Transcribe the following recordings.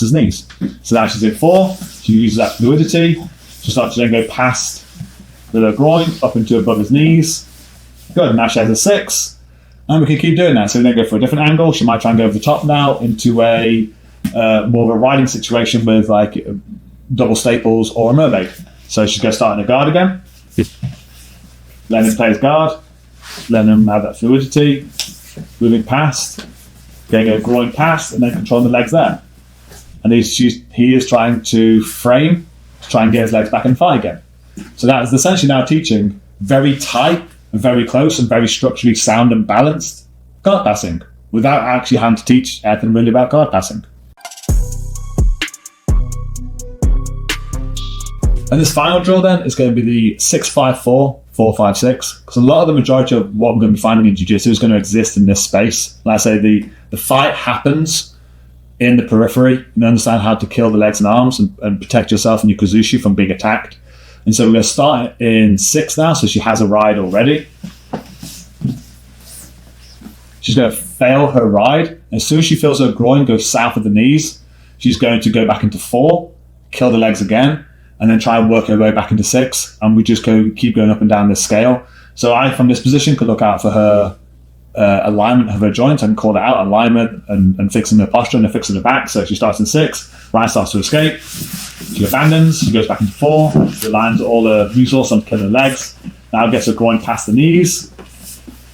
his knees. So now she's in 4. She uses that fluidity. She starts to then go past the groin up into above his knees. Good. Now she has a 6. And we can keep doing that. So we then go for a different angle. She might try and go over the top now into a more of a riding situation with like double staples or a mermaid. So she's going to start in a guard again. Letting him play his guard. Letting him have that fluidity. Moving past. Getting a groin past and then controlling the legs there. And he is trying to frame, try and get his legs back and fight again. So that is essentially now teaching very tight, very close and very structurally sound and balanced guard passing without actually having to teach anything really about guard passing. And this final drill then is going to be the 6-5-4, 4-5-6, because a lot of the majority of what I'm going to be finding in jiu-jitsu is going to exist in this space. Like I say, the fight happens in the periphery. You understand how to kill the legs and arms and protect yourself and your kazushi from being attacked. And so we're going to start in 6 now, so she has a ride already. She's going to fail her ride. As soon as she feels her groin go south of the knees, she's going to go back into 4, kill the legs again, and then try and work her way back into 6. And we just keep going up and down this scale. So I, from this position, could look out for her alignment of her joints and call it out, alignment and fixing her posture and fixing her back. So she starts in 6, Ryan starts to escape. She abandons, she goes back into 4, relies all the resource on killing the legs. Now gets her groin past the knees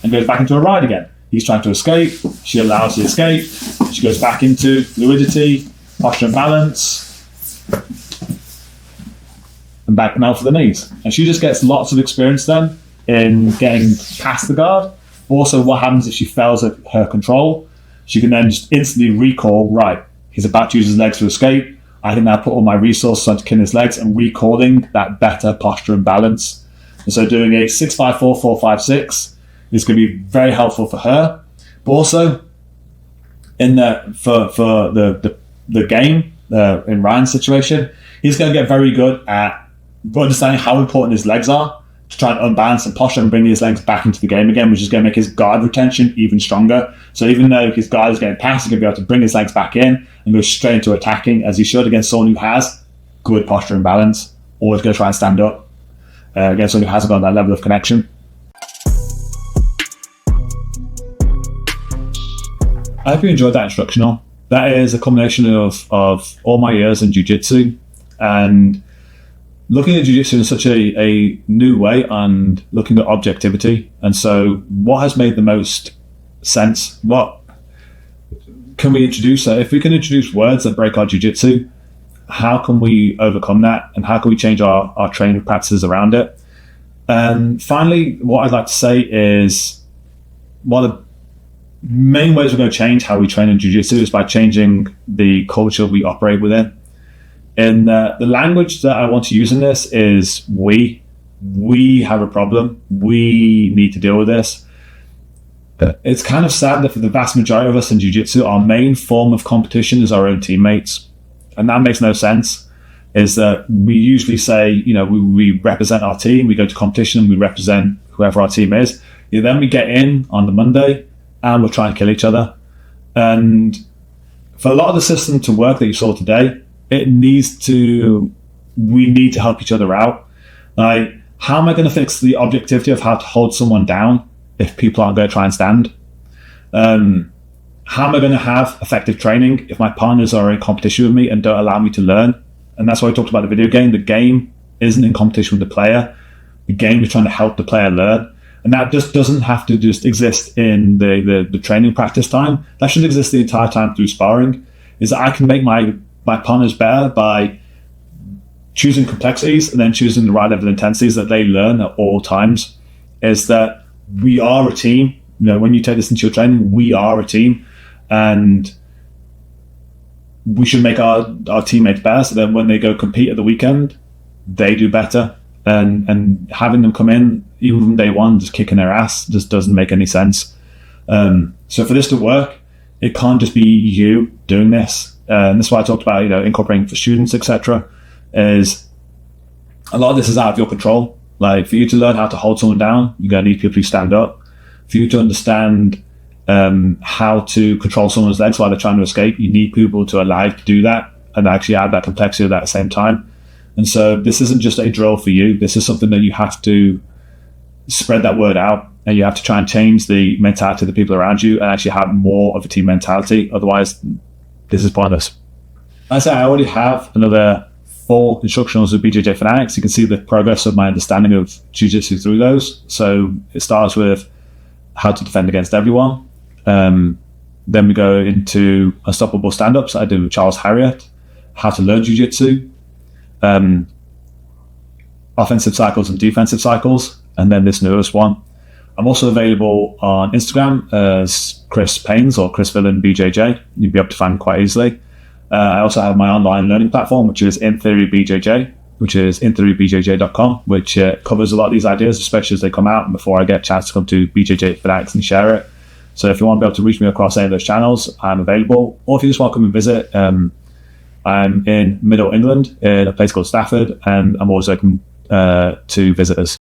and goes back into a ride again. He's trying to escape, she allows the escape, she goes back into fluidity, posture and balance, and back now for the knees. And she just gets lots of experience then in getting past the guard. Also, what happens if she fails at her control? She can then just instantly recall, right, he's about to use his legs to escape. I can now put all my resources onto killing his legs and recalling that better posture and balance. And so doing a 6-5-4, 4-5-6 is going to be very helpful for her. But also, for the game, in Ryan's situation, he's going to get very good at understanding how important his legs are to try and unbalance and posture and bring his legs back into the game again, which is going to make his guard retention even stronger. So even though his guard is getting past, he's going to be able to bring his legs back in and go straight into attacking, as he should against someone who has good posture and balance. Always going to try and stand up against someone who hasn't got that level of connection. I hope you enjoyed that instructional. That is a combination of all my years in jiu-jitsu and looking at jiu-jitsu in such a new way and looking at objectivity. And so what has made the most sense? What can we introduce? If we can introduce words that break our jiu-jitsu, how can we overcome that? And how can we change our training practices around it? And finally, what I'd like to say is one of the main ways we're going to change how we train in jiu-jitsu is by changing the culture we operate within. And the language that I want to use in this is we have a problem. We need to deal with this. It's kind of sad that for the vast majority of us in jiu-jitsu, our main form of competition is our own teammates. And that makes no sense. Is that we usually say, we represent our team, we go to competition, we represent whoever our team is. Then we get in on the Monday and we'll try and kill each other. And for a lot of the system to work that you saw today, we need to help each other out. Like, how am I going to fix the objectivity of how to hold someone down if people aren't going to try and stand? How am I going to have effective training if my partners are in competition with me and don't allow me to learn? And that's why I talked about the video game. The game isn't in competition with the player. The game is trying to help the player learn. And that just doesn't have to just exist in the training practice time. That should exist the entire time through sparring. Is that I can make my partners better by choosing complexities and then choosing the right level of intensities that they learn at all times. Is that we are a team. When you take this into your training, we are a team, and we should make our teammates better so that when they go compete at the weekend, they do better. And having them come in even from day one just kicking their ass just doesn't make any sense. So for this to work, it can't just be you doing this. And that's why I talked about incorporating for students, etc. Is a lot of this is out of your control. Like, for you to learn how to hold someone down, you're going to need people who stand up. For you to understand how to control someone's legs while they're trying to escape, you need people to allow you to do that. and actually add that complexity at that same time. And so this isn't just a drill for you. This is something that you have to spread that word out, and you have to try and change the mentality of the people around you and actually have more of a team mentality. Otherwise, this is pointless. I say I already have another 4 instructionals with BJJ Fanatics. You can see the progress of my understanding of Jiu-Jitsu through those. So it starts with how to defend against everyone. Then we go into unstoppable stand-ups I did with Charles Harriott, how to learn Jiu-Jitsu, offensive cycles and defensive cycles, and then this newest one. I'm also available on Instagram as Chris Paynes or Chris Villain BJJ. You'll be able to find me quite easily. I also have my online learning platform, which is In Theory BJJ, which is intherybjj.com, which covers a lot of these ideas, especially as they come out and before I get a chance to come to BJJ Fanatics and share it. So if you want to be able to reach me across any of those channels, I'm available. Or if you just want to come and visit, I'm in Middle England in a place called Stafford, and I'm always open to visitors.